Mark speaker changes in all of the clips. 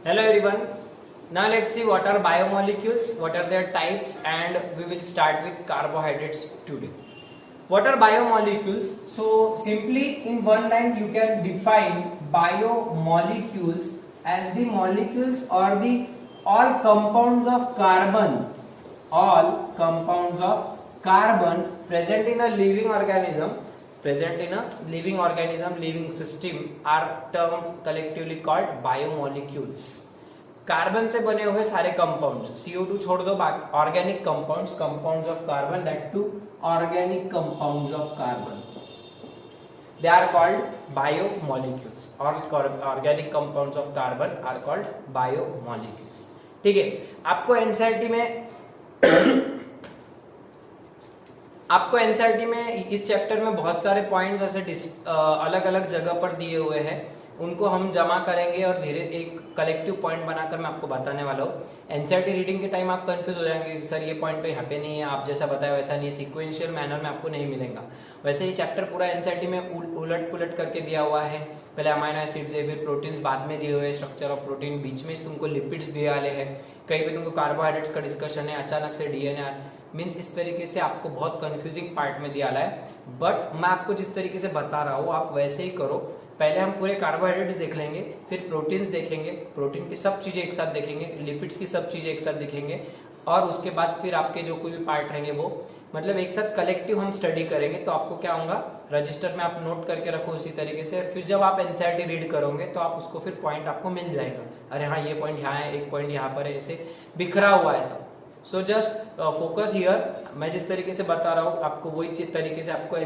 Speaker 1: Hello everyone. Now let's see what are biomolecules, what are their types, and we will start with carbohydrates today. What are biomolecules? So simply in one line you can define biomolecules as the molecules or the all compounds of carbon, present in a living organism, living system are termed collectively called biomolecules. Carbon से बने हुए सारे compounds, CO2 छोड़ दो, organic compounds of carbon, that to organic compounds of carbon, they are called biomolecules. और organic compounds of carbon are called biomolecules. ठीक है, आपको एनसीईआरटी में इस चैप्टर में बहुत सारे पॉइंट्स ऐसे अलग अलग जगह पर दिए हुए हैं, उनको हम जमा करेंगे और धीरे एक कलेक्टिव पॉइंट बनाकर मैं आपको बताने वाला हूँ. एनसीईआरटी रीडिंग के टाइम आप कंफ्यूज हो जाएंगे, सर ये पॉइंट तो यहाँ पे नहीं है, आप जैसा बताया वैसा नहीं है, सीक्वेंशियल मैनर में आपको नहीं मिलेगा. वैसे ही चैप्टर पूरा एनसीईआरटी में उलट पुलट करके दिया हुआ है. पहले अमाइनो एसिड्स है, फिर प्रोटीन्स बाद में दिए हुए हैं, स्ट्रक्चर ऑफ प्रोटीन बीच में तुमको लिपिड्स दिए वाले हैं, कहीं पे तुमको कार्बोहाइड्रेट्स का डिस्कशन है, अचानक से डीएनए मीन्स इस तरीके से आपको बहुत कंफ्यूजिंग पार्ट में दिया है. बट मैं आपको जिस तरीके से बता रहा हूँ आप वैसे ही करो. पहले हम पूरे कार्बोहाइड्रेट्स देख लेंगे, फिर प्रोटीन्स देखेंगे, प्रोटीन की सब चीजें एक साथ देखेंगे, लिपिड्स की सब चीजें एक साथ देखेंगे, और उसके बाद फिर आपके जो कोई भी पार्ट रहेंगे वो मतलब एक साथ कलेक्टिव हम स्टडी करेंगे. तो आपको क्या होगा, रजिस्टर में आप नोट करके रखो उसी तरीके से, फिर जब आप एनसीईआरटी रीड करोगे तो आप उसको फिर पॉइंट आपको मिल जाएगा, अरे हाँ ये पॉइंट यहाँ है, एक पॉइंट यहाँ पर है, ऐसे बिखरा हुआ है सब. So just focus here. मैं जिस तरीके से बता रहा हूँ आपको वही तरीके से आपको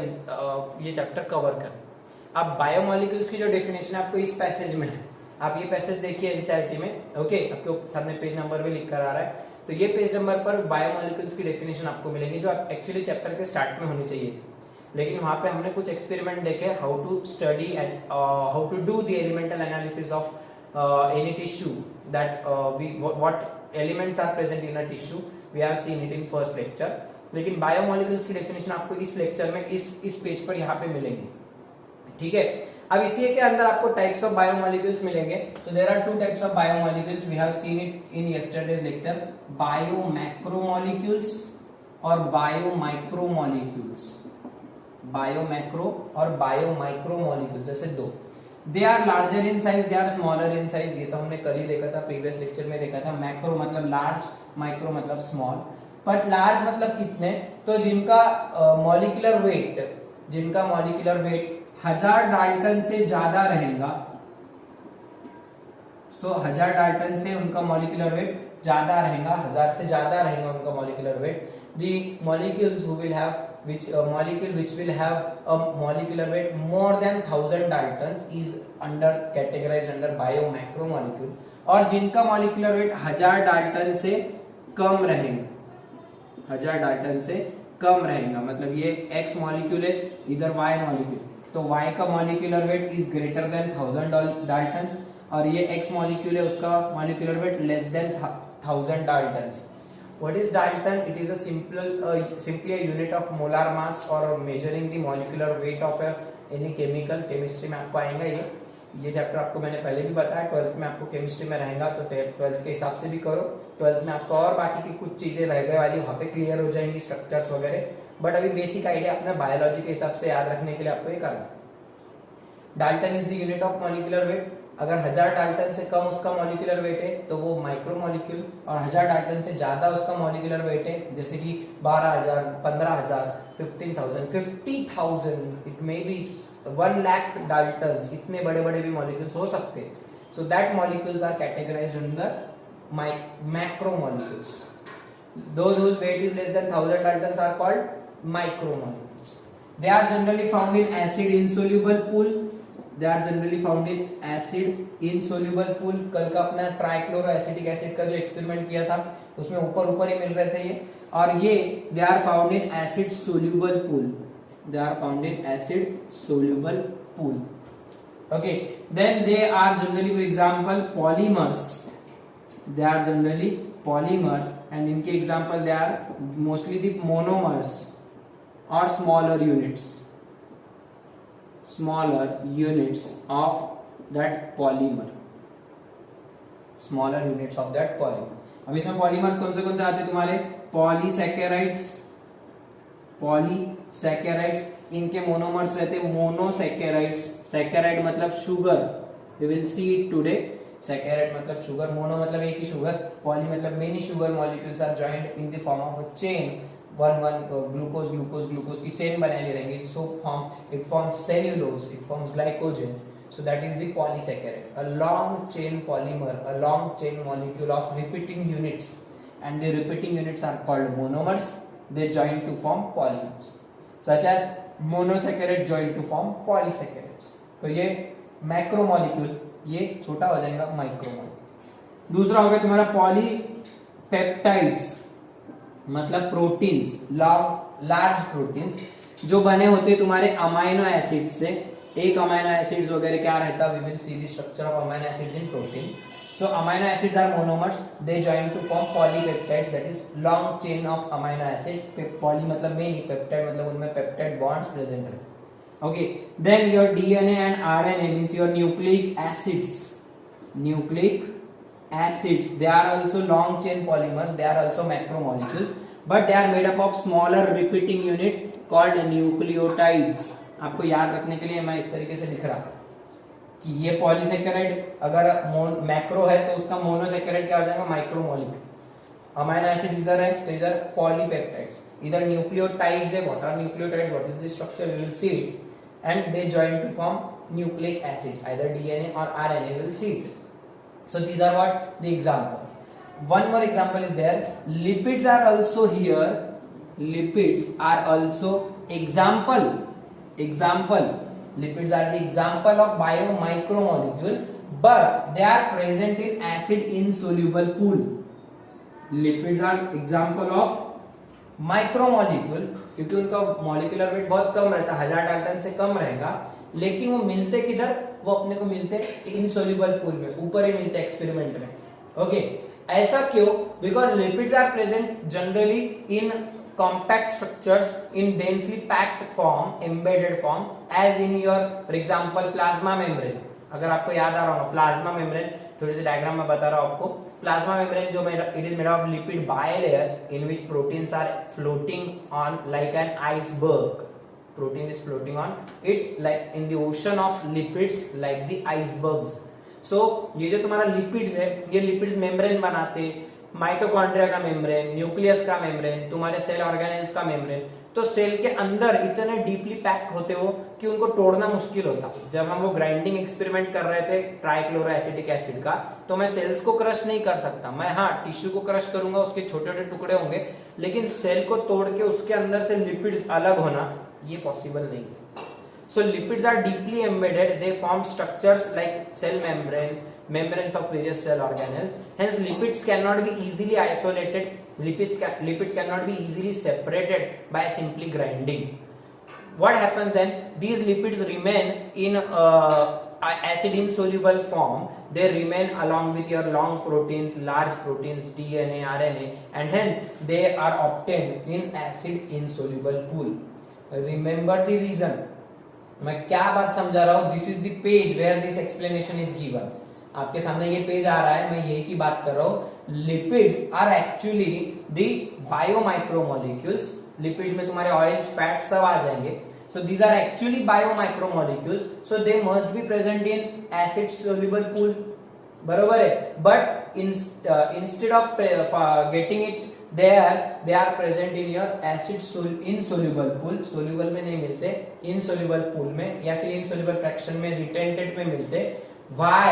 Speaker 1: ये चैप्टर कवर कर. अब बायोमोलिक्यूल्स की जो डेफिनेशन आपको इस पैसेज में है, आप ये पैसेज देखिए एनसीईआरटी में. ओके, आपके सामने पेज नंबर भी लिख कर आ रहा है, तो ये पेज नंबर पर बायोमोलिक्यूल्स की डेफिनेशन आपको मिलेगी जो एक्चुअली चैप्टर के स्टार्ट में होनी चाहिए थी. लेकिन वहां पे हमने कुछ एक्सपेरिमेंट देखे, how to study and how to do the elemental analysis of any tissue, that what elements are present in a tissue, we have seen it in first lecture. लेकिन बायोमोलिक्यूल्स की डेफिनेशन आपको इस lecture में इस page पर यहाँ पे मिलेंगी. ठीक है, अब इसी के अंदर आपको टाइप्स ऑफ बायोमोलिक्यूल्स मिलेंगे. तो there are two types of biomolecules, we have seen it in yesterday's lecture, biomacromolecules और बायोमाइक्रोमोलिक्यूल्स. बायोमैक्रो और बायोमाइक्रोमोलिक्यूल्स जैसे दो. They are larger in size, they are smaller in size, ये तो हमने कल ही देखा था, प्रीवियस लेक्चर में देखा था. मैक्रो मतलब लार्ज, माइक्रो मतलब स्मॉल. बट लार्ज मतलब कितने, तो जिनका मॉलिक्यूलर वेट 1000 डाल्टन से ज्यादा रहेगा. सो 1000 डाल्टन से उनका मॉलिक्यूलर वेट ज्यादा रहेगा, 1000 से ज्यादा रहेगा उनका molecular weight. The molecules who will have molecule which will have a molecular weight more than 1000 daltons is categorized under biomacromolecule. और जिनका मॉलिक्यूलर वेट 1000 डाल्टन से कम रहेगा, 1000 डाल्टन से कम रहेगा, मतलब ये X मॉलिक्यूल है, इधर Y मॉलिक्यूल, तो Y का molecular weight is greater than 1000 Dalton's, और ये X मॉलिक्यूल है, उसका molecular weight less than 1000 Dalton's. What is Dalton? It is a simply a unit of molar mass or measuring the molecular weight of any chemical. Chemistry में आपको आएगा ये chapter आपको मैंने पहले भी बताया, 12th में आपको केमिस्ट्री में रहेगा, तो 12th के हिसाब से भी करो. 12th में आपको और बाकी की कुछ चीजें रह गए वाली वहाँ पे क्लियर हो जाएंगी, स्ट्रक्चर्स वगैरह. बट अभी बेसिक आइडिया अपना बायोलॉजी के हिसाब से याद रखने के लिए आपको ये करना. Dalton is the unit of molecular weight. अगर 1000 डाल्टन से कम उसका मॉलिक्यूलर वेट है तो वो माइक्रोमोलिक्यूल, और 1000 डाल्टन से ज्यादा उसका मॉलिक्यूलर वेट है, जैसे कि 12000, 15000, 15000, 50,000, it may be 1 lakh daltons, इतने बड़े बड़े भी मॉलिक्यूल्स हो सकते हैं. So that molecules are categorised under macromolecules. Those whose weight is less than 1000 daltons are called micromolecules. They are generally found in acid insoluble pool. They are generally found in acid insoluble pool. कल का अपना trichloro acetic acid का जो experiment किया था उसमें ऊपर ही मिल रहे थे ये. और ये they are found in acid soluble pool. They are found in acid soluble pool. Okay. Then they are generally, for example, polymers. They are generally polymers, and इनके example they are mostly the monomers or smaller units of that polymer. Smaller units of that polymer. अब इसमें polymers कौन से आते हैं तुम्हारे, polysaccharides, इनके monomers रहते हैं मोनोसैकेराइड्स। सैकेराइड मतलब sugar, we will see it today. Saccharide मतलब शुगर, मोनो मतलब एक ही शुगर, पॉली मतलब many sugar molecules are joined in the form of a chain, one glucose की चेन बनाई रहेंगी। So it forms cellulose, it forms glycogen, so that is the polysaccharide, a long chain polymer, a long chain molecule of repeating units, and the repeating units are called monomers. They join to form polymers, such as monosaccharide join to form polysaccharides. तो ये macromolecule, ये छोटा हो जाएगा micromolecule. दूसरा हो गया तुम्हारा पॉलीपेप्टाइड्स, मतलब प्रोटीन्स, लार्ज प्रोटीन्स जो बने होते तुम्हारे अमाइनो एसिड से। एक अमाइनो एसिड्स वगैरह क्या रहता है, we will see the structure of amino acids in protein. So amino acids are monomers, they join to form polypeptides, that is long chain of amino acids. Poly मतलब मेनी, peptide मतलब उनमें peptide bonds present रहते। Okay, then your DNA and RNA means your nucleic acids, they are also long chain polymers, they are also macromolecules, but they are made up of smaller repeating units called nucleotides. आपको याद रखने के लिए मैं इस तरीके से लिख रहा कि ये पॉलीसैकेराइड अगर मैक्रो है तो उसका मोनोसैकेराइड क्या हो जाएगा, माइक्रोमोलिक्यूल। अमाइनो एसिड इधर है तो इधर पॉलीपेप्टाइड्स, इधर न्यूक्लियोटाइड्स है। What are nucleotides, what is the structure, we will see it, and they join to form nucleic acids, either DNA और RNA, we will see it. So these are what the examples. One more example is there. Lipids are also here. Lipids are also example. Lipids are the example of biomicromolecule, but they are present in acid insoluble pool. Lipids are example of micromolecule क्योंकि उनका molecular weight बहुत कम रहता है, 1000 Dalton से कम रहेगा, लेकिन वो मिलते किधर, वो अपने को मिलते इनसोल्यूबल पूल में, ऊपर ही मिलते एक्सपेरिमेंट में। ओके, ऐसा क्यों, because lipids are present generally in compact structures in densely packed form, embedded form, as in your for example plasma membrane। अगर आपको याद आ रहा हो प्लाज्मा मेम्ब्रेन, थोड़ी सी डायग्राम में बता रहा हूं आपको। प्लाज्मा मेम्ब्रेन जो it is made of lipid bilayer in which proteins are floating on like an iceberg. Protein is floating on it like in the ocean of lipids like the icebergs. So ये जो तुम्हारा lipids है, ये lipids membrane बनाते, mitochondria का membrane, nucleus का membrane, तुम्हारे cell organelles का मेम्ब्रेन। तो सेल के अंदर इतने डीपली पैक होते हो कि उनको तोड़ना मुश्किल होता। जब हम वो ग्राइंडिंग एक्सपेरिमेंट कर रहे थे ट्राइक्लोरोएसिटिक एसिड का, तो मैं सेल्स को क्रश नहीं कर सकता, मैं हाँ टिश्यू को क्रश करूंगा, उसके छोटे छोटे टुकड़े होंगे, लेकिन सेल को तोड़ के उसके अंदर से लिपिड्स अलग होना ये पॉसिबल नहीं है। So lipids are deeply embedded, they form structures like cell membranes of various cell organelles. Hence lipids cannot be easily isolated, lipids cannot be easily separated by simply grinding. What happens then, these lipids remain in acid insoluble form, they remain along with your long proteins, large proteins, DNA, RNA, and hence they are obtained in acid insoluble pool. Remember the reason, मैं क्या बात समझा रहा हूं, this is the page where this explanation is given. आपके सामने ये page आ रहा है, मैं यही की बात कर रहा हूं। Lipids are actually the biomicromolecules, lipids में तुम्हारे ऑयल्स, फैट्स सब आ जाएंगे। So these are actually biomicromolecules, so they must be present in acid soluble pool, बरोबर है। But instead of getting it there they are present in your acid insoluble pool, soluble में नहीं मिलते, insoluble pool में या फिर insoluble fraction में, retentate में मिलते। why,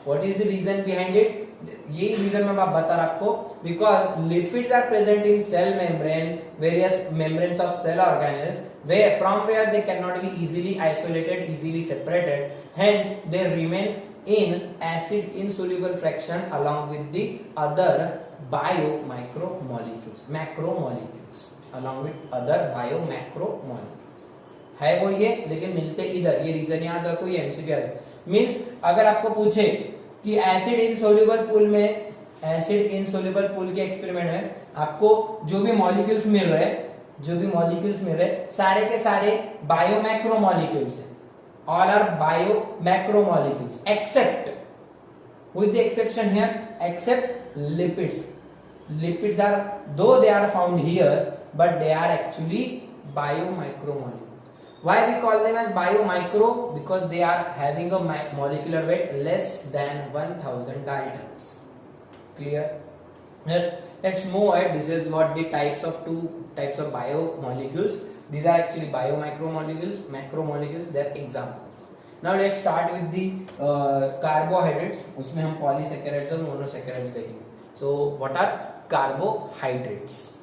Speaker 1: what is the reason behind it, ये रीजन मैं बता रहा आपको, because lipids are present in cell membrane, various membranes of cell organelles, where they cannot be easily isolated, easily separated, hence they remain in acid insoluble fraction along with the other biomicromolecules, macromolecules along with other biomacromolecules है वो ये, लेकिन मिलते इधर। ये reason याद रखो, ये एमसीक्यू है। मींस अगर आपको पूछे कि एसिड इनसोल्यूबल पूल में, एसिड इनसोल्यूबल पूल के एक्सपेरिमेंट में आपको जो भी मॉलिक्यूल्स मिल रहे सारे के सारे बायोमैक्रोमोलिक्यूल्स हैं, all are biomacromolecules except Who is the exception here? Except lipids. Lipids are, though they are found here, but they are actually biomicromolecules. Why we call them as biomicro? Because they are having a molecular weight less than 1000 daltons. Clear? Yes. Let's move ahead. This is what the two types of biomolecules. These are actually biomicromolecules, macromolecules. They are examples. Now let's start with the carbohydrates. उसमें हम polysaccharides और monosaccharides देखेंगे. So what are carbohydrates?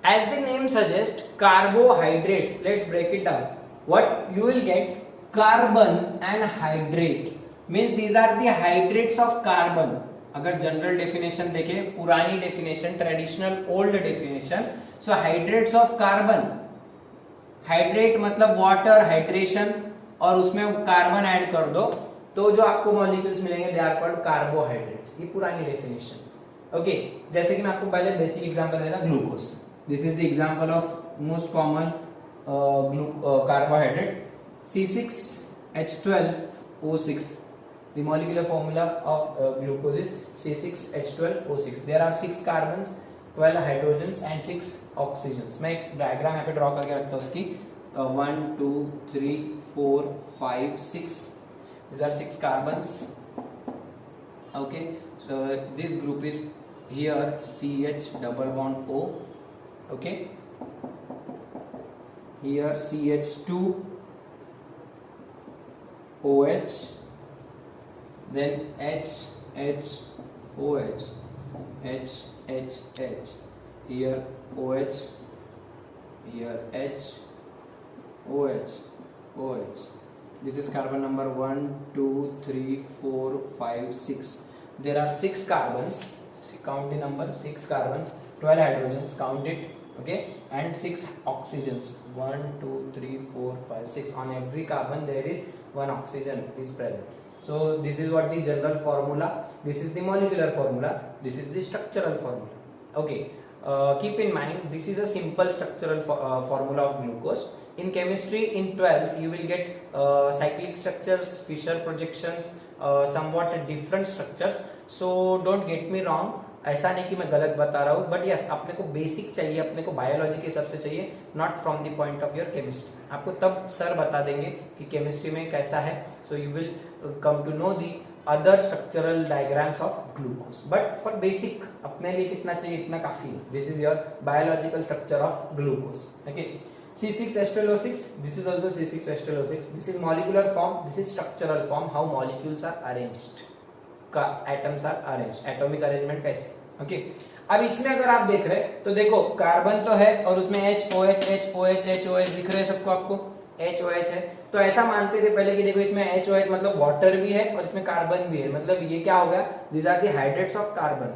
Speaker 1: As the name suggests, carbohydrates. Let's break it down. What you will get, carbon and hydrate means these are the hydrates of carbon. अगर general definition देखें, पुरानी definition, traditional old definition, so hydrates of carbon, hydrate मतलब water, hydration, और उसमें carbon add कर दो तो जो आपको मॉलिक्यूल्स मिलेंगे दे आर कॉल्ड कार्बोहाइड्रेट्स. ये पुरानी डेफिनेशन. ओके, जैसे कि मैं आपको पहले बेसिक एग्जांपल देता, glucose. This is the example of most common carbohydrate, C6H12O6. The molecular formula of glucose is C6H12O6. There are 6 carbons, 12 hydrogens and 6 oxygens. मैं एक डायग्राम यहाँ पे ड्रॉ करके रखता हूँ उसकी. 1 2 3 4 5 6. These are 6 carbons. Okay, so this group is here CH double bond O. Okay, here CH2 OH. Then H H OH, H H H, here OH, here H OH, OH. This is carbon number 1 2 3 4 5 6. There are 6 carbons. Count the number, 6 carbons, 12 hydrogens, count it. Okay, and 6 oxygens. 1 2 3 4 5 6. On every carbon there is 1 oxygen is present. So this is what the general formula. This is the molecular formula. This is the structural formula. Okay, keep in mind this is a simple structural formula of glucose. In chemistry, in 12th you will get cyclic structures, Fischer projections, somewhat different structures. So don't get me wrong, ऐसा नहीं कि मैं गलत बता रहा हूँ, but yes अपने को बेसिक चाहिए, अपने को बायोलॉजी के हिसाब से चाहिए, not from the point of your chemistry. आपको तब सर बता देंगे कि केमिस्ट्री में कैसा है. So you will come to know the other structural diagrams of glucose, but for basic अपने लिए कितना चाहिए इतना काफी है. This is your biological structure of glucose. Okay, C6H12O6, this is also C6H12O6. This is molecular form, this is structural form, how molecules are arranged, का atoms are arrange, atomic arrangement कैसे. Okay, अब इसमें अगर आप देख रहे तो देखो कार्बन तो है और उसमें HOH HOH HOH दिख रहे हैं सबको, आपको HOH है. तो ऐसा मानते थे पहले कि देखो इसमें HOH मतलब वाटर भी है और इसमें कार्बन भी है, मतलब ये क्या हो गया, these are the hydrates of carbon.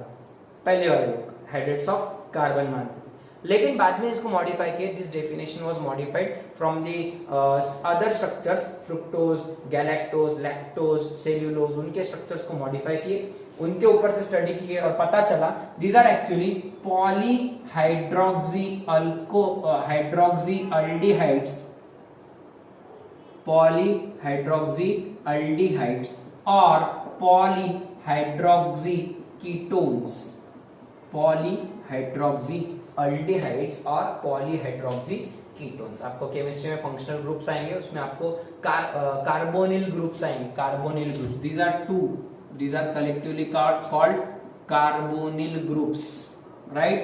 Speaker 1: पहले वाले लोग हाइड्रेट्स ऑफ कार्बन मानते थे, लेकिन बाद में इसको मॉडिफाई किया. This definition was modified from the other structures, fructose, galactose, lactose, cellulose, उनके स्ट्रक्चर्स को मॉडिफाई किए, उनके ऊपर से स्टडी किए और पता चला दीज आर एक्चुअली पॉलीहाइड्रोक्सीअल्डिहाइड्स, पॉलीहाइड्रोक्सीअल्डिहाइड्स और पॉलीहाइड्रोक्सीकीटोन्स, पॉलीहाइड्रोक्सीअल्डिहाइड्स और पॉलीहाइड्रोक्सीकीटोन्स. आपको केमिस्ट्री में फंक्शनल ग्रुप्स आएंगे, उसमें आपको कार्बोनिल ग्रुप्स आएंगे. Carbonyl groups, these are two, these are collectively called carbonyl groups, right.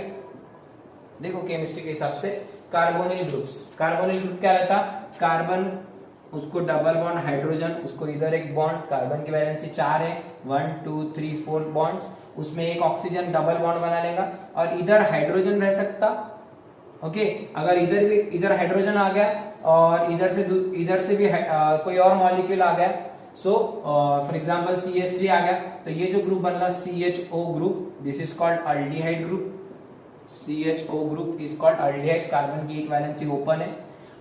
Speaker 1: देखो केमिस्ट्री के हिसाब से कार्बोनिल ग्रुप्स, कार्बोनिल ग्रुप क्या रहता, कार्बन उसको डबल बॉन्ड हाइड्रोजन, उसको इधर एक बॉन्ड, कार्बन की वैलेंसी 4 है, 1 2 3 4 बॉन्ड्स, उसमें एक ऑक्सीजन डबल बॉन्ड बना लेगा और इधर हाइड्रोजन रह सकता. ओके, अगर इधर हाइड्रोजन आ गया और इधर से भी कोई और मॉलिक्यूल आ गया, सो फॉर एग्जांपल CH3 आ गया, तो ये जो ग्रुप बनला CHO group, this is called aldehyde group. CHO group is called aldehyde, carbon की एक वैलेंसी ओपन है.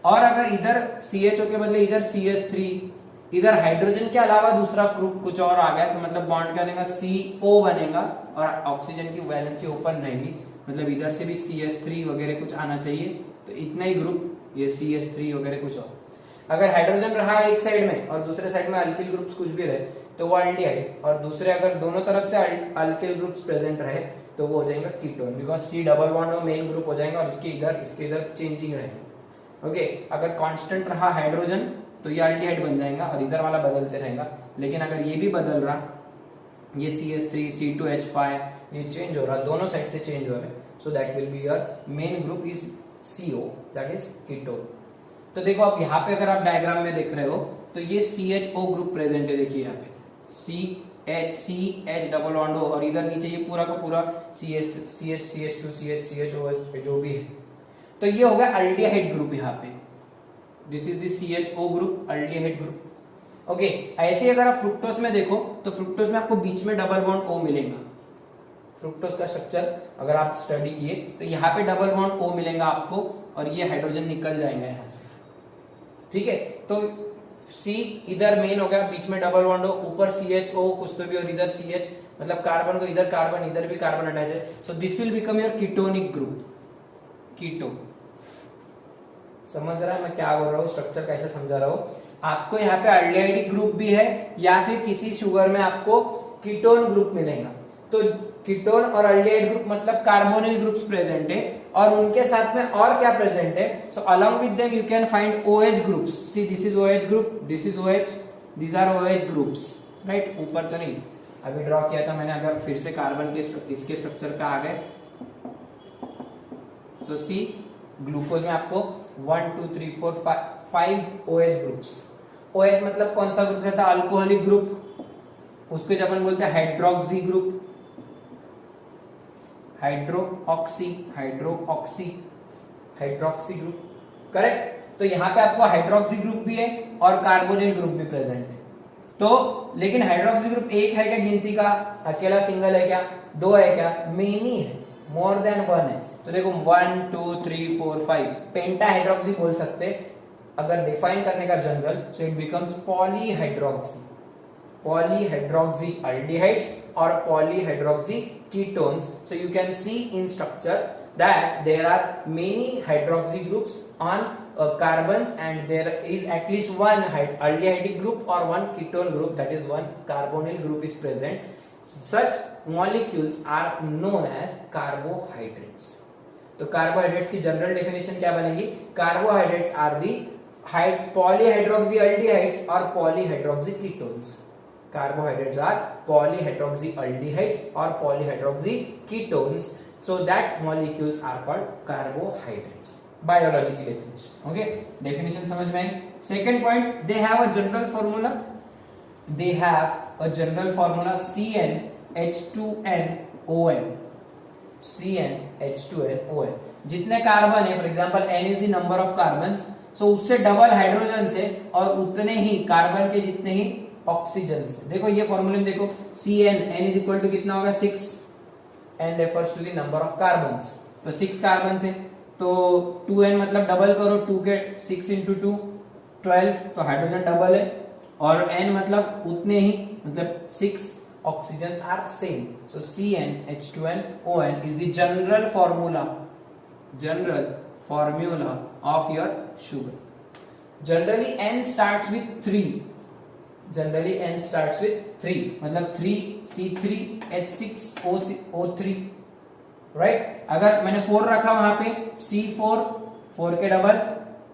Speaker 1: और अगर इधर CHO के बदले इधर CH3, इधर हाइड्रोजन के अलावा दूसरा ग्रुप कुछ और आ गया, तो मतलब बॉन्ड क्या बनेगा, CO बनेगा और ऑक्सीजन की वैलेंसी ओपन रहेगी, मतलब इधर से भी CH3 वगैरह कुछ आना चाहिए, तो इतना ही ग्रुप, ये CH3 वगैरह कुछ और. अगर हाइड्रोजन रहा एक साइड में और दूसरे साइड में अल्किल ग्रुप्स कुछ भी रहे, तो वो अल्डिहाइड, और दूसरे अगर दोनों तरफ से अल्किल ग्रुप्स प्रेजेंट रहे तो वो हो जाएगा ketone, because C double bond और मेन ग्रुप हो जाएगा और इसके इधर चेंजिंग रहेगा। ओके, अगर कांस्टेंट रहा हाइड्रोजन तो ये अल्डिहाइड बन जाएगा और इधर वाला बदलते रहेगा, लेकिन अगर ये भी बदल रहा, ये CH3 C2H5 ये चेंज हो रहा, दोनों साइड से चेंज हो रहा है, so that will be your main group is CO, that is ketone. तो देखो आप यहाँ पे अगर आप डायग्राम में देख रहे हो तो ये CHO ग्रुप प्रेजेंट है, देखिए यहाँ पे CH डबल बॉन्ड O, और इधर नीचे ये पूरा का पूरा CH2 CHO जो भी है, तो ये होगा अल्डिहाइड ग्रुप यहाँ पे, this is the CHO group, aldehyde group. Okay, ऐसे ही अगर आप फ्रुक्टोज में देखो तो फ्रुक्टोज में आपको बीच में डबल बॉन्ड O मिलेगा। फ्रुक्टोज का स्ट्रक्चर अगर आप स्टडी किए तो यहाँ पे डबल बॉन्ड O मिलेगा आपको, और ये हाइड्रोजन निकल जाएगा यहाँ से, ठीक है। तो C इधर मेन हो गया, बीच में डबल बॉन्ड हो, ऊपर CHO कुछ तो भी, और इधर CH, मतलब कार्बन को इधर कार्बन, इधर भी कार्बन अटैच है, so this will become your ketonic group, keto. समझ रहा है मैं क्या बोल रहा हूँ, स्ट्रक्चर कैसे समझा रहा हूँ आपको। यहाँ पे अल्डिहाइड ग्रुप भी है, या फिर किसी शुगर में आपको कीटोन ग्रुप मिलेगा। तो कीटोन और अल्डिहाइड ग्रुप मतलब कार्बोनिल ग्रुप्स प्रेजेंट है, और उनके साथ में और क्या प्रेजेंट है, so along with them you can find OH groups. See this is OH group, this is OH, these are OH groups, right. ऊपर तो नहीं, अभी ड्रॉ किया था मैंने, अगर फिर से कार्बन के इसके स्ट्रक्चर पे आ गए, सो सी ग्लूकोज में आपको 1 2 3 4 5 OH ग्रुप्स। OH मतलब कौन सा ग्रुप रहता है, अल्कोहलिक ग्रुप, उसको जब अपन बोलते हैं hydroxy group, hydroxy group, correct. तो यहाँ पे आपको हाइड्रोक्सी ग्रुप भी है और कार्बोनिल ग्रुप भी प्रेजेंट है। तो लेकिन हाइड्रोक्सी ग्रुप एक है क्या गिनती का, अकेला सिंगल है क्या, दो है क्या, मेनी है, मोर देन वन है। तो देखो 1 2 3 4 5 पेंटा हाइड्रोक्सी बोल सकते अगर डिफाइन करने का general, so it becomes polyhydroxy, polyhydroxy aldehydes or polyhydroxy ketones. So you can see in structure that there are many hydroxy groups on carbons, and there is at least one aldehydic group or one ketone group, that is one carbonyl group is present. Such molecules are known as carbohydrates. तो carbohydrates की general definition क्या बनेगी, carbohydrates are the polyhydroxy aldehydes or polyhydroxy ketones. Carbohydrates are polyhydroxy aldehydes or polyhydroxy ketones, so that molecules are called carbohydrates. Biological definition. Okay, definition समझ में आई। Second point, they have a general formula. They have a general formula CnH2nOn. CnH2nOn. जितने carbon है, for example n is the number of carbons, so उससे double hydrogen से और उतने ही carbon के जितने ही ऑक्सीजन से। देखो ये फॉर्मूले में देखो, Cn n is equal to कितना होगा 6, n refers to the number of carbons, तो 6 कार्बन से, तो 2n मतलब डबल करो, 2 के 6 इंटू 2 12, तो हाइड्रोजन डबल है, और n मतलब उतने ही, मतलब 6 oxygens are same. So CnH2nOn is the general formula of your sugar. Generally n starts with 3. मतलब 3C3H6O3, राइट। अगर मैंने 4 रखा वहां पे, C4 4 के डबल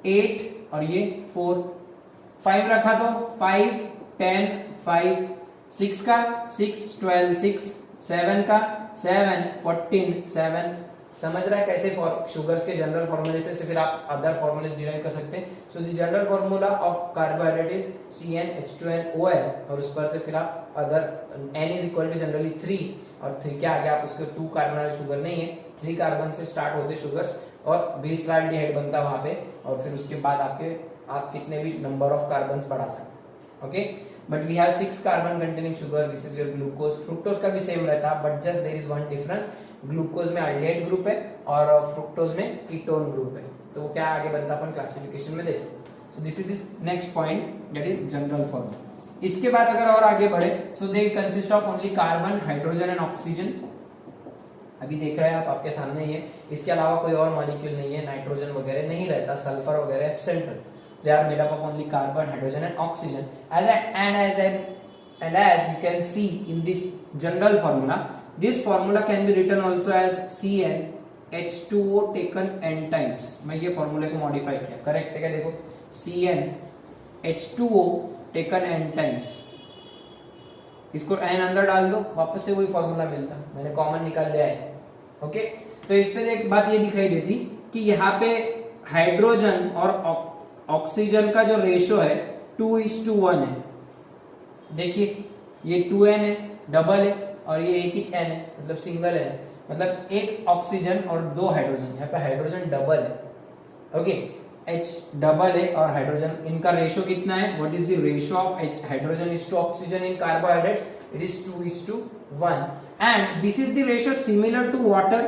Speaker 1: 8, और ये 4 5 रखा तो 5 10 5 6 का 6 12 6 7 का 7 14 7। समझ रहा है कैसे शुगर्स के जनरल फॉर्मूले पे से फिर आप अदर फॉर्मूले डिराइव कर सकते हैं। So the general formula of carbohydrate is CnH2nOn, और उस पर से फिर आप other n is equal to generally 3, और 3 के आगे आप उसके 2 कार्बन वाले शुगर नहीं है, 3 कार्बन से स्टार्ट होते शुगर्स, और बेसलाल्डिहाइड बनता वहां पे, और फिर उसके बाद आप कितने भी नंबर ऑफ कार्बन बढ़ा सकते। Okay, but we have 6 carbon containing sugar, this is your glucose. Fructose का भी सेम रहता है, but just there is one difference, glucose में अल्डिहाइड ग्रुप है और फ्रुक्टोज में कीटोन ग्रुप है। तो वो क्या आगे बनता है अपन क्लासिफिकेशन में देखें। So this is next point, that is general formula. इसके बाद अगर और आगे बढ़े, so they consist of only carbon, hydrogen and oxygen. अभी देख रहे हैं आप, आपके सामने ही है, इसके अलावा कोई और मॉलिक्यूल नहीं है, नाइट्रोजन वगैरह नहीं रहता, सल्फर वगैरह एब्सेंट है। They are made up of only carbon, hydrogen and oxygen. As and as you can see in this general formula, this formula can be written also as CnH2O taken n times. मैं ये फॉर्मूले को modify किया, correct है क्या? देखो CnH2O taken n times, इसको n अंदर डाल दो, वापस से वही फॉर्मूला मिलता, मैंने कॉमन निकाल लिया है। ओके, तो इस पे एक बात ये दिखाई देती कि यहाँ पे हाइड्रोजन और ऑक्सीजन का जो रेशो है 2:1 है। देखिए ये 2n है, डबल है, और ये एक ही n है, मतलब सिंगल है, मतलब एक ऑक्सीजन और 2 हाइड्रोजन। यहाँ पे हाइड्रोजन डबल है। ओके, H डबल है और हाइड्रोजन, इनका रेशो कितना है? What is the ratio of hydrogen is to oxygen in carbohydrates? It is 2:1 and this is the ratio similar to water.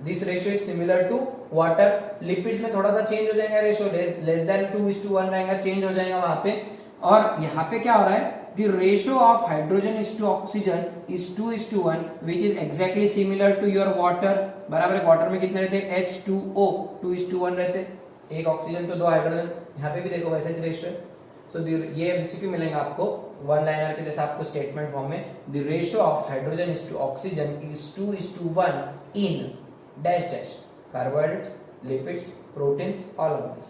Speaker 1: This ratio is similar to water. Lipids में थोड़ा सा change हो जाएगा, ratio less than 2:1 रहेगा, change हो जाएगा वहां पे। और यहाँ पे क्या हो रहा है? The ratio of hydrogen is to oxygen is 2:1, which is exactly similar to your water. बराबर है, वाटर में कितने रहते हैं? H2O 2:1 रहते हैं, एक ऑक्सीजन तो 2 हाइड्रोजन। यहाँ पे भी देखो वैसे ही रेशियो। सो ये एमसीक्यू मिलेगा आपको वन लाइनर के जैसे, आपको स्टेटमेंट फॉर्म में the ratio of hydrogen is to oxygen is 2:1 in dash dash carbohydrates, lipids, proteins, all of this.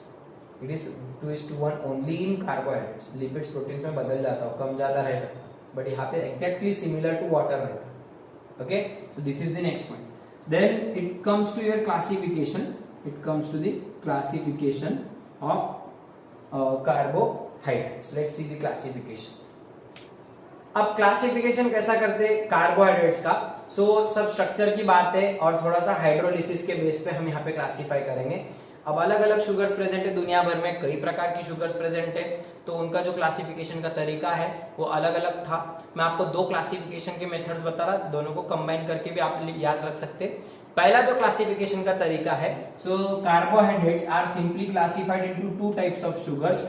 Speaker 1: It is 2:1 only in carbohydrates. Lipids proteins में बदल जाता हो, कम ज्यादा रह सकता, बट यहाँ पे एग्जैक्टली सिमिलर टू वाटर रहता। Okay, so this is the next point. Then it comes to your classification. It comes to the classification of carbohydrates. Let's see the classification. अब क्लासिफिकेशन कैसा करते हैं कार्बोहाइड्रेट्स का? सो सब structure की बात है और थोड़ा सा हाइड्रोलिसिस के बेस पे हम यहाँ पे क्लासिफाई करेंगे। अब अलग अलग शुगर्स प्रेजेंट है दुनिया भर में, कई प्रकार की शुगर्स प्रेजेंट है, तो उनका जो क्लासिफिकेशन का तरीका है वो अलग अलग था। मैं आपको 2 क्लासिफिकेशन के मेथड्स बता रहा, दोनों को कंबाइन करके भी आप याद रख सकते। पहला जो क्लासिफिकेशन का तरीका है, so carbohydrates are simply classified into 2 types of sugars,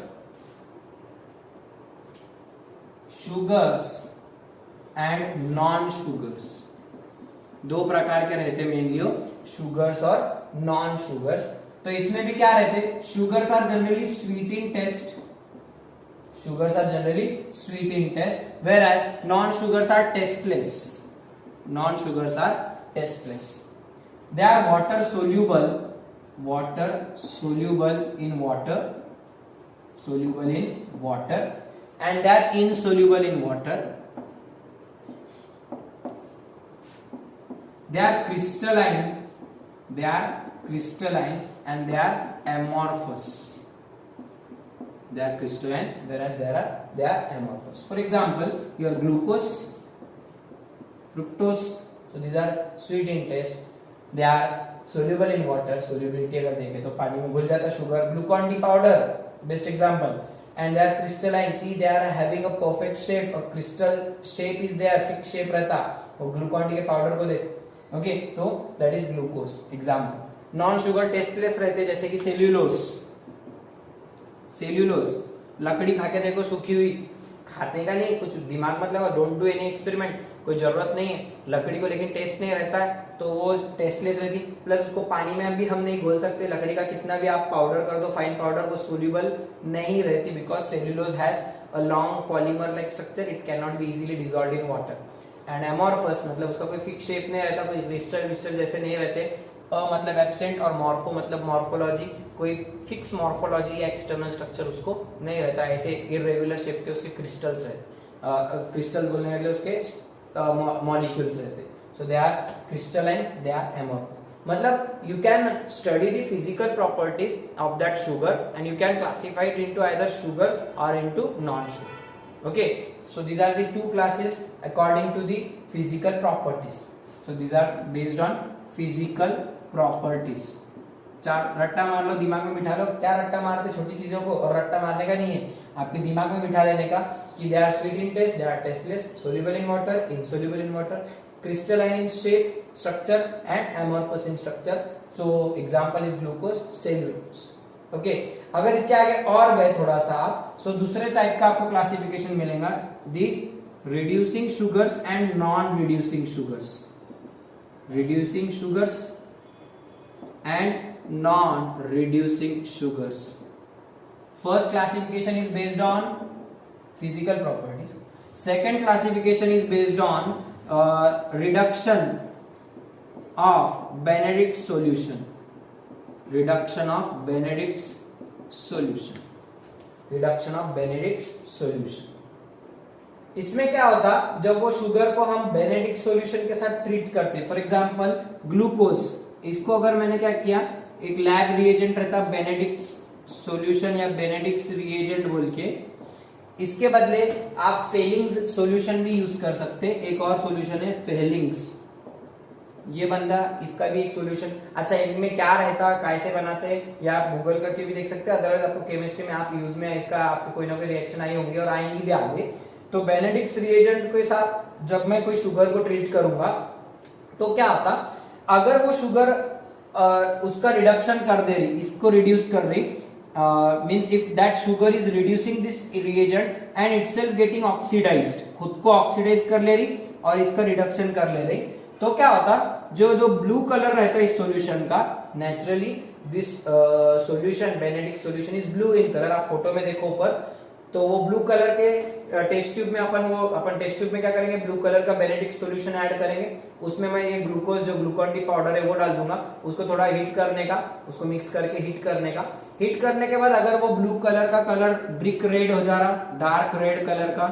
Speaker 1: sugars and non sugars. 2 प्रकार के रहते मेनली, शुगर्स और नॉन शुगर्स। तो इसमें भी क्या रहते? Sugars are generally sweet in taste, sugars are generally sweet in taste, whereas non sugars are tasteless, non sugars are tasteless. They are water soluble, water soluble in water, soluble in water, and they are insoluble in water. They are crystalline, they are crystalline and they are amorphous. They are crystalline, whereas they are amorphous. For example, your glucose, fructose, so these are sweet in taste. They are soluble in water. Solubility अगर देखें तो पानी में घुल जाता sugar. Glucon D powder, best example. And they are crystalline. See, they are having a perfect shape. A crystal shape is there, fixed shape रहता. वो Glucon D के पाउडर को देख, ओके, तो that is glucose example. Non sugar tasteless रहते जैसे कि cellulose, cellulose लकड़ी खा के देखो सूखी हुई, खाने का नहीं, कुछ दिमाग मत लगाओ, डोंट डू एनी एक्सपेरिमेंट, कोई जरूरत नहीं है लकड़ी को, लेकिन टेस्ट नहीं रहता है तो वो टेस्टलेस रहती। प्लस उसको पानी में भी हम नहीं घोल सकते, लकड़ी का कितना भी आप पाउडर कर दो, फाइन पाउडर, वो सोल्यूबल नहीं रहती, because cellulose has a long polymer like structure, it can not be easily dissolved in water. And amorphous मतलब उसका कोई फिक्स शेप नहीं रहता, कोई क्रिस्टल विस्टल जैसे नहीं रहते। मतलब एब्सेंट और मॉर्फो मतलब मॉर्फोलॉजी, कोई फिक्स मॉर्फोलॉजी या एक्सटर्नल स्ट्रक्चर उसको नहीं रहता, ऐसे इरेगुलर शेप के उसके क्रिस्टल्स रहते, क्रिस्टल्स बोलने के उसके मॉलिक्यूल्स रहते। So they are crystalline, they are amorphous. मतलब you can study the physical properties of that sugar and you can classify it into either sugar or into non-sugar. Okay, so these are the 2 classes according to the physical properties. So these are based on physical properties. 4 रट्टा मार लो, दिमाग में बिठा लो, क्या रट्टा मारते छोटी चीजों को, और रट्टा मारने का नहीं है, आपके दिमाग में बिठा लेने का कि they are sweet in taste, they are tasteless, soluble in water, insoluble in water, crystalline in shape, structure and amorphous in structure. So example is glucose, cellulose. Okay, अगर इसके आगे और गए थोड़ा सा आप, so दूसरे टाइप का आपको क्लासिफिकेशन मिलेगा, the reducing sugars and non-reducing sugars, reducing sugars and non-reducing sugars. First classification is based on physical properties. Second classification is based on reduction of Benedict's solution. Reduction of Benedict's solution. Reduction of Benedict's solution. इसमें क्या होता, जब वो sugar को हम Benedict solution के साथ treat करते हैं, फॉर एग्जांपल ग्लूकोज, इसको अगर मैंने क्या किया, एक लैब रिएजेंट रहता बेनेडिक्ट्स सॉल्यूशन या बेनेडिक्ट्स रिएजेंट बोल के, इसके बदले आप फेलिंग्स सॉल्यूशन भी यूज कर सकते हैं। एक और सॉल्यूशन है फेलिंग्स, ये बंदा, इसका भी एक सॉल्यूशन। अच्छा, इनमें क्या रहता, कैसे बनाते हैं, या आप गूगल करके भी देख सकते हैं, अदरवाइज आपको केमिस्ट्री में आप यूज में इसका आपके कोई ना कोई रिएक्शन आई होंगे और आएंगी भी आगे। तो बेनेडिक्ट्स रिएजेंट के साथ जब मैं कोई शुगर को ट्रीट करूंगा तो क्या होता, अगर वो शुगर उसका रिडक्शन कर दे रही, इसको रिड्यूस कर रही, means if that sugar is reducing this reagent and itself getting oxidised, खुद को ऑक्सीडाइज कर ले रही और इसका रिडक्शन कर ले रही, तो क्या होता, जो ब्लू कलर रहता है इस सॉल्यूशन का, naturally this solution Benedict solution is blue in colour. आप फोटो में देखो ऊपर, तो वो ब्लू कलर के टेस्ट ट्यूब में अपन टेस्ट ट्यूब में क्या करेंगे, ब्लू कलर का बेनेडिक्ट सॉल्यूशन ऐड करेंगे, उसमें मैं ये ग्लूकोज जो ग्लूकॉन डी पाउडर है वो डाल दूंगा, उसको थोड़ा हीट करने का, उसको मिक्स करके हीट करने का। हीट करने के बाद अगर वो ब्लू कलर का कलर ब्रिक रेड हो जा रहा, डार्क रेड कलर का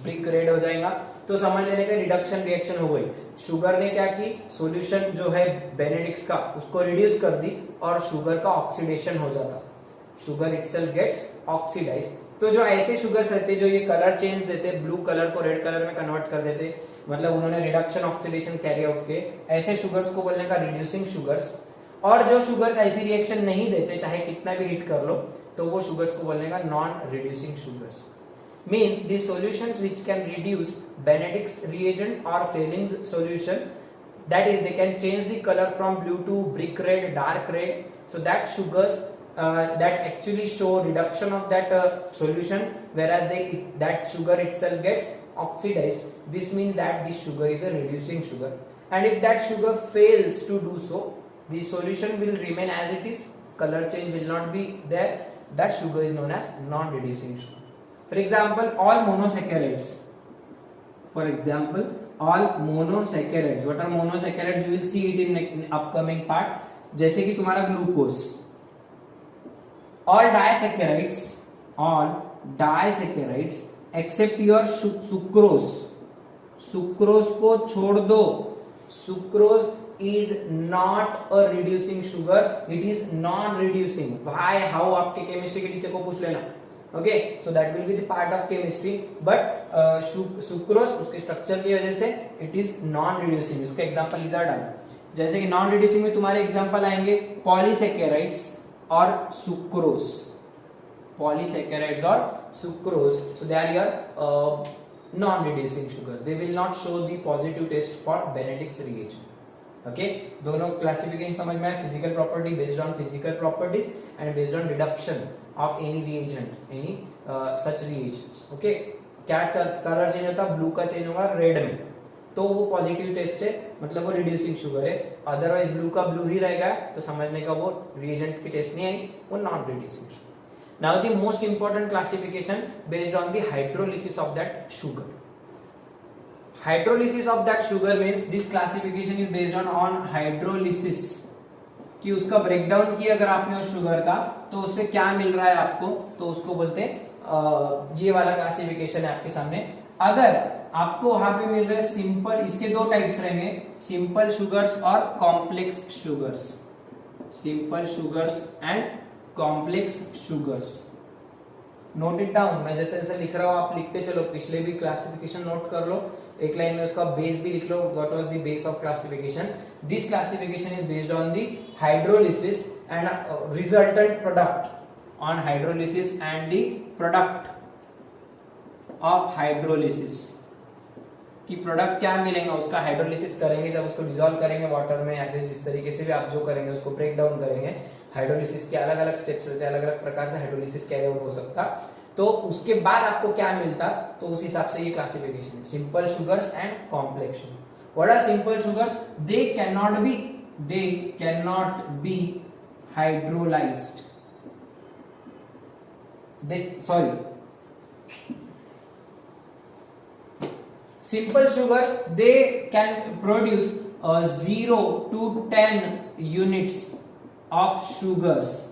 Speaker 1: ब्रिक रेड हो जाएगा, तो समझ लेने का रिडक्शन रिएक्शन हो गई। शुगर ने क्या की, सॉल्यूशन जो है बेनेडिक्ट्स का उसको रिड्यूस कर दी और शुगर का ऑक्सीडेशन हो जाता, शुगर इटसेल्फ गेट्स ऑक्सीडाइज्ड। तो जो ऐसे शुगर्स रहते जो ये कलर चेंज देते, ब्लू कलर को रेड कलर में कन्वर्ट कर देते, मतलब उन्होंने रिडक्शन ऑक्सीडेशन कैरी आउट किए, ऐसे शुगर्स को बोलने का रिड्यूसिंग शुगर्स। और जो शुगर्स ऐसी रिएक्शन नहीं देते, चाहे कितना भी हीट कर लो, तो वो शुगर्स को बोलने का non reducing sugars. Means the solutions which can reduce Benedict's reagent और Fehling's solution, that is they can change the color from blue to brick red, dark red, so that sugars that actually show reduction of that solution, whereas that sugar itself gets oxidized. This means that this sugar is a reducing sugar, and if that sugar fails to do so, the solution will remain as it is, color change will not be there, that sugar is known as non-reducing sugar. For example, all monosaccharides, for example all monosaccharides, what are monosaccharides, you will see it in upcoming part, जैसे कि तुम्हारा glucose. all disaccharides except your sucrose, sucrose को छोड़ दो, sucrose is not a reducing sugar, it is non-reducing. why, how, आपके chemistry के teacher को पूछ लेना, okay, so that will be the part of chemistry, but sucrose उसके structure की वजह से इट इज नॉन रिड्यूसिंग। इसका एग्जांपल इधर डाल, जैसे कि नॉन रिड्यूसिंग में तुम्हारे एग्जांपल आएंगे पॉलीसैकेराइड्स और सुक्रोज, पॉलीसैकेराइड्स और sucrose, so they are your non reducing sugars, they will not show the positive test for Benedict's reagent. Okay, दोनों क्लासिफिकेशन समझ में आए, physical property based on physical properties and based on reduction of any reagent, any such reagents. Okay, क्या colour change होता, blue का change होगा red में, तो वो पॉजिटिव टेस्ट है, मतलब वो रिड्यूसिंग शुगर है। अदरवाइज ब्लू का ब्लू ही रहेगा तो समझने का वो रिएजेंट की टेस्ट नहीं आई, वो non reducing sugar. Now the most important classification based on the hydrolysis of that sugar. Hydrolysis of that sugar means this classification is based on hydrolysis, कि उसका ब्रेकडाउन किया अगर आपने उस शुगर का, तो उससे क्या मिल रहा है आपको, तो उसको बोलते हैं, ये वाला क्लासिफिकेशन है आपके सामने। अगर आपको वहां पे मिल रहे सिंपल, इसके दो टाइप्स रहेंगे, सिंपल शुगर्स और complex sugars, simple sugars and complex sugars. Note it down, मैं जैसे जैसे लिख रहा हूं आप लिखते चलो, पिछले भी क्लासिफिकेशन नोट कर लो, एक लाइन में उसका बेस भी लिख लो, what was the base of classification. This classification is based on the hydrolysis and resultant product on hydrolysis and the product of hydrolysis, कि प्रोडक्ट क्या मिलेगा उसका, हाइड्रोलिसिस करेंगे जब उसको डिसॉल्व करेंगे वाटर में, या फिर जिस तरीके से भी आप जो करेंगे उसको ब्रेक डाउन करेंगे, हाइड्रोलिसिस के अलग अलग स्टेप्स रहते हैं, अलग अलग प्रकार से हाइड्रोलिसिस कैरी आउट हो सकता, तो उसके बाद आपको क्या मिलता, तो उस हिसाब से ये क्लासिफिकेशन है, simple sugars and complex sugar. What are simple sugars, they cannot be hydrolysed, Simple sugars, they can produce 0 to 10 units of sugars.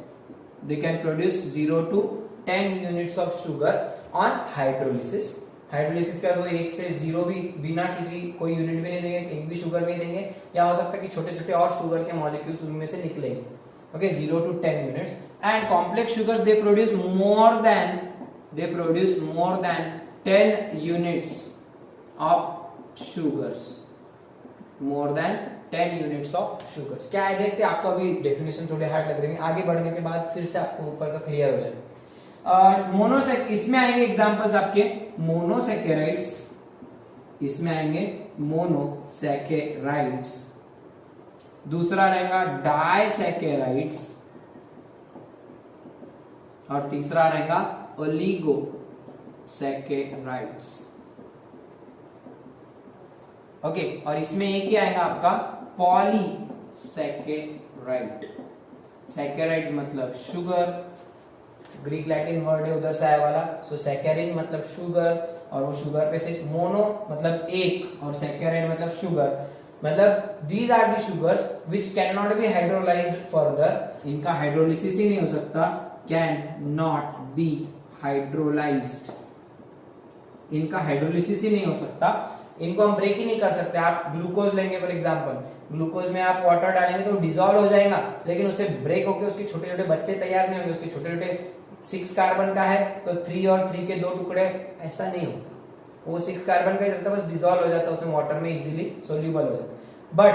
Speaker 1: They can produce 0 to 10 units of sugar on hydrolysis. Hydrolysis का वो 1 से 0 भी बिना किसी कोई unit भी नहीं देंगे, एक भी शुगर नहीं देंगे, या हो सकता है कि छोटे छोटे और शुगर के मॉलिक्यूल्स उनमें से निकलेंगे. Okay, 0 to 10 units. And complex sugars, they produce more than 10 units of sugars. More than 10 units of sugars. क्या है देखते हैं, आपको अभी डेफिनेशन थोड़े हार्ड लग रहे हैं, आगे बढ़ने के बाद फिर से आपको ऊपर का क्लियर हो जाए. इसमें आएंगे एग्जांपल्स आपके मोनोसैकेराइड्स, इसमें आएंगे मोनोसैकेराइड्स. दूसरा रहेगा डाइसैकेराइड्स, और तीसरा रहेगा ओलिगोसैकेराइड्स. ओके, और इसमें एक ही आएगा आपका पॉलीसैकेराइड. सैकेराइड्स मतलब शुगर, ग्रीक लैटिन वर्ड है उधर से आया वाला. सो सैकेरिन मतलब शुगर, और वो शुगर पे से मोनो मतलब एक, और सैकेराइड मतलब शुगर. मतलब these are the sugars which can not be hydrolysed further. इनका हाइड्रोलिसिस ही नहीं हो सकता. कैन नॉट बी हाइड्रोलाइज्ड, इनका हाइड्रोलिसिस ही नहीं हो सकता. इनको हम ब्रेक ही नहीं कर सकते. आप ग्लूकोज लेंगे फॉर एग्जांपल, ग्लूकोज में आप वाटर डालेंगे तो डिसॉल्व हो जाएगा, लेकिन उसे ब्रेक होकर उसके छोटे छोटे बच्चे तैयार नहीं होंगे. उसके छोटे छोटे 6 कार्बन का है तो 3 और 3 के 2 टुकड़े, ऐसा नहीं होता. वो 6 कार्बन का ही चलता, बस डिसॉल्व हो जाता है उसमें वाटर में, इजीली सोल्यूबल हो जाता. बट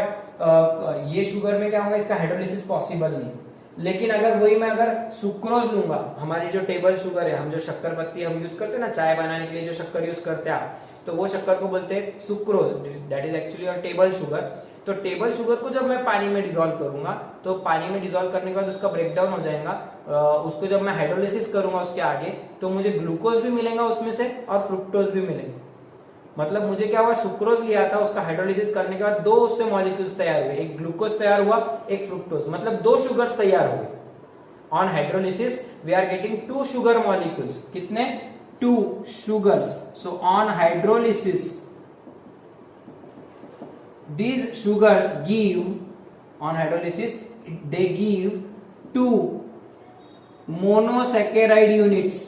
Speaker 1: ये शुगर में क्या होगा, इसका हाइड्रोलिसिस पॉसिबल नहीं. लेकिन अगर वही मैं अगर सुक्रोज लूंगा, हमारी जो टेबल शुगर है, हम जो शक्कर पत्ती हम यूज करते हैं ना चाय बनाने के लिए, जो शक्कर यूज करते हैं आप, तो वो शक्कर को बोलते हैं sucrose. That is actually your table sugar. तो टेबल शुगर को जब मैं पानी में डिसॉल्व करूंगा, तो पानी में डिसॉल्व करने के बाद उसका ब्रेकडाउन हो जाएगा. उसको जब मैं हाइड्रोलिसिस करूंगा उसके आगे, तो मुझे ग्लूकोज भी मिलेगा उसमें से, और फ्रुक्टोज भी मिलेंगे. मतलब मुझे क्या हुआ, सुक्रोज लिया था, उसका हाइड्रोलिसिस करने के बाद 2 उससे मॉलिक्यूल्स तैयार हुए. एक ग्लूकोज तैयार हुआ, एक फ्रुक्टोज, मतलब 2 शुगर्स तैयार हुए. On hydrolysis we are getting 2 sugar molecules. कितने? 2 sugars. So on hydrolysis, these sugars give, on hydrolysis they give 2 monosaccharide units.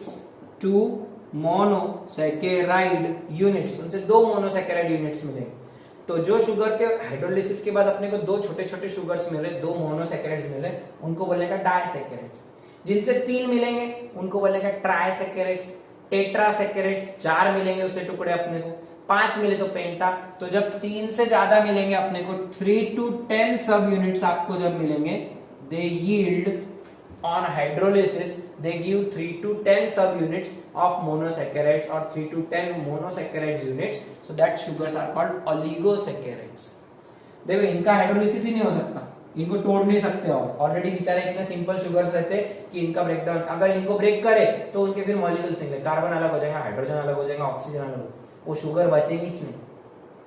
Speaker 1: 2 monosaccharide units, उनसे 2 monosaccharide units मिलेंगे. तो जो शुगर के हाइड्रोलिसिस के बाद अपने को 2 छोटे छोटे शुगर्स मिल रहे, 2 मोनोसैकेराइड्स मिल रहे, उनको बोलेगा डाइसैकेराइड्स. जिनसे 3 मिलेंगे उनको बोलेगा ट्राइसैकेराइड्स. टेट्रासैकेराइड्स 4 मिलेंगे उससे टुकड़े अपने को, 5 मिले तो पेंटा. तो जब 3 से ज्यादा मिलेंगे अपने को, 3 to 10 सब यूनिट्स आपको जब मिलेंगे, they yield on hydrolysis, they give 3 to 10 sub units of monosaccharides और 3 to 10 monosaccharides units. So that sugars are called oligosaccharides. देखो इनका हाइड्रोलिसिस ही नहीं हो सकता, इनको तोड़ नहीं सकते, और ऑलरेडी बेचारे इतने सिंपल शुगर्स रहते कि इनका ब्रेकडाउन, अगर इनको ब्रेक करे तो उनके फिर मॉलिक्यूल्स निकले, कार्बन अलग हो जाएगा, हाइड्रोजन अलग हो जाएगा, ऑक्सीजन अलग हो, वो शुगर बचेगी नहीं.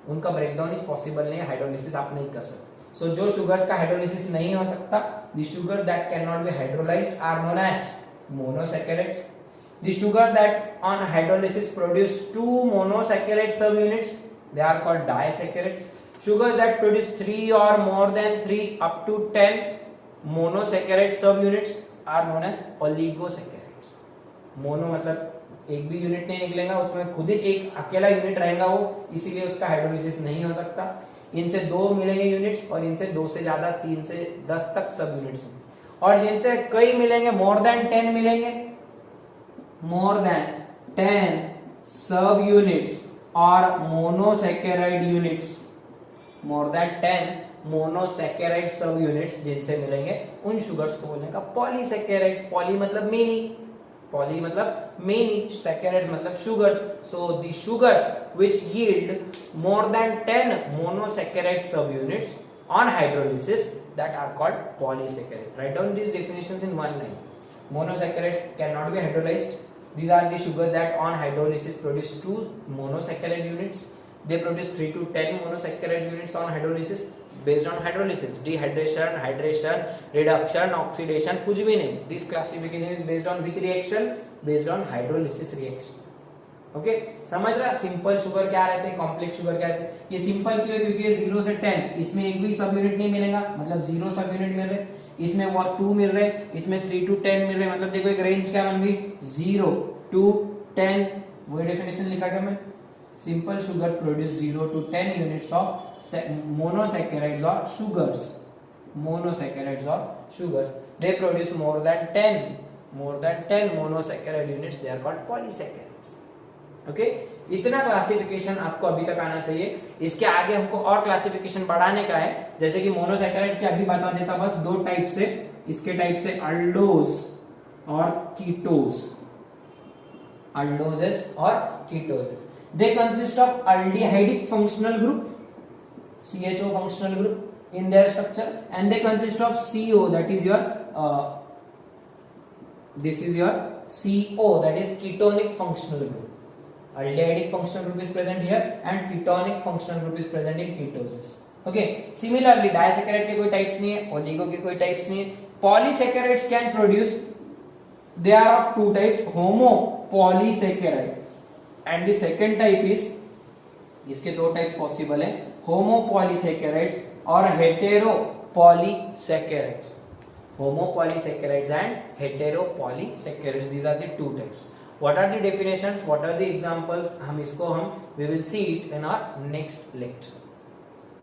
Speaker 1: उनका ब्रेकडाउन ही पॉसिबल नहीं है, हाइड्रोलिसिस आप नहीं कर सकते. सो जो शुगर्स का हाइड्रोलिसिस नहीं हो सकता, the sugar that can not be hydrolysed are known as monosaccharides. The sugar that on hydrolysis produce 2 monosaccharide sub units, they are called disaccharides. Sugars that produce 3 or more than 3 up to 10 monosaccharide subunits are known as oligosaccharides. Mono मतलब एक भी unit नहीं निकलेगा, उसमें खुद ही एक अकेला unit रहेगा वो, इसीलिए उसका हाइड्रोलिसिस नहीं हो सकता. इनसे 2 मिलेंगे यूनिट्स, और इनसे 2 से ज्यादा 3 से 10 तक सब यूनिट्स. और जिनसे कई मिलेंगे, मोर देन 10 मिलेंगे, मोर देन 10 सब यूनिट्स और monosaccharide units, more than 10 monosaccharide sub units जिनसे मिलेंगे, उन शुगर्स को बोलेगा पॉलीसैकेराइड्स. पॉली मतलब मेनी, पॉली मतलब मेनी, सैकेराइड्स मतलब sugars. So the sugars which yield more than 10 monosaccharide sub units on hydrolysis, that are called polysaccharide. Right down these definitions in one line. Monosaccharides cannot be hydrolyzed. These are the sugars that on hydrolysis produce 2 monosaccharide units. They produce 3 to 10 monosaccharide units on hydrolysis. Based on hydrolysis, dehydration, hydration, reduction, oxidation, कुछ भी नहीं. This classification is based on which reaction? Based on hydrolysis reaction. Okay समझ रहा, simple sugar क्या रहते हैं, complex sugar क्या रहते हैं। ये सिंपल क्यों है, क्योंकि ये 0 से 10 इसमें एक भी सब यूनिट नहीं मिलेगा, मतलब 0 सब यूनिट मिल रहे, इसमें 2 मिल रहे, इसमें 3 to 10 मिल रहे, मतलब देखो एक रेंज क्या बन गई 0 to 10, वही डेफिनेशन लिखा क्या मैं, simple sugars produce 0 to 10 units of monosaccharides और sugars, monosaccharides or sugars, they produce more than 10 monosaccharide units, they are called polysaccharides. Okay इतना क्लासिफिकेशन आपको अभी तक आना चाहिए। इसके आगे हमको और क्लासिफिकेशन बढ़ाने का है, जैसे कि मोनोसैकेराइड्स के अभी बता देता बस दो टाइप से, इसके टाइप से अल्डोज और कीटोज, अल्डोजेस और ketoses. They consist of aldehydic functional group, CHO functional group in their structure, and they consist of CO, that is your this is your CO, that is ketonic functional group. Aldehydic functional group is present here and ketonic functional group is present in ketosis. Okay, similarly disaccharide के कोई types नहीं है, oligo के कोई types नहीं है। Polysaccharides can produce, they are of two types, homopolysaccharides and the second type is, इसके दो टाइप्स पॉसिबल है, homopolysaccharides और heteropolysaccharides. Homopolysaccharides and heteropolysaccharides, these are the two types. What are the definitions, what are the examples, हम इसको we will see it in our next lecture.